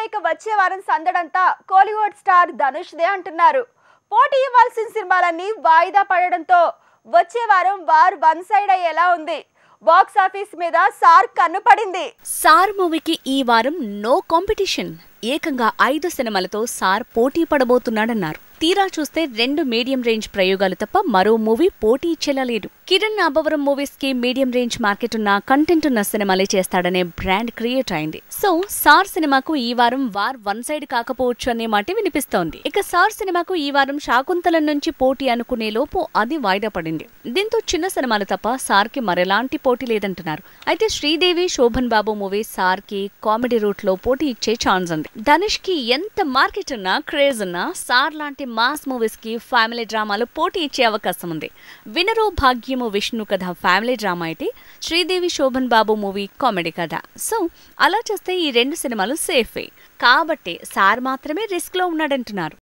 ఇక వచ్చే వారం సందడంతా కోలీవుడ్ స్టార్ ధనుష్దే అంటున్నారు. పోటీ ఇవ్వాల్సిన సినిమాలన్నీ వాయిదా పడడంతో వచ్చే వారం వార్ వన్ సైడ్ అయ్యేలా ఉంది. బాక్స్ ఆఫీస్ మీద సార్ కన్ను పడింది. సార్ మూవీకి ఈ వారం నో కాంపిటీషన్. ఏకంగా 5 సినిమాలతో సార్ పోటీ పడబోతున్నాడన్నారు. తీరా చూస్తే 2 మీడియం రేంజ్ ప్రయోగాలు తప్ప మరో మూవీ పోటీ ఇచ్చేలా లేదు. కిరణ్ అబ్బవరం మూవీస్ కి మీడియం రేంజ్ మార్కెట్ ఉన్న, కంటెంట్ ఉన్న సినిమాలే చేస్తాడనే బ్రాండ్ క్రియేట్ అయింది. సో సార్ సినిమాకు ఈ వారం వార్ వన్ సైడ్ కాకపోవచ్చు అనే మాట వినిపిస్తోంది. ఇక సార్ సినిమాకు ఈ వారం శాకుంతలం నుంచి పోటీ అనుకునే లోపు అది వాయిదా పడింది. దీంతో చిన్న సినిమాలు తప్ప సార్ కి మరెలాంటి పోటీ లేదంటున్నారు. అయితే శ్రీదేవి, శోభన్ బాబు మూవీ సార్ కి కామెడీ రూట్ లో పోటీ ఇచ్చే ఛాన్స్ ఉంది. ధనుష్ కి ఎంత మార్కెట్ ఉన్నా, క్రేజ్ ఉన్నా సార్ లాంటి మాస్ మూవీస్ కి ఫ్యామిలీ డ్రామాలు పోటీ ఇచ్చే అవకాశం ఉంది. వినరో భాగ్యము విష్ణు కథ ఫ్యామిలీ డ్రామా అయితే శ్రీదేవి, శోభన్ బాబు మూవీ కామెడీ కథ. సో అలా చేస్తే ఈ 2 సినిమాలు సేఫే. కాబట్టి సార్ మాత్రమే రిస్క్ లో ఉన్నాడంటున్నారు.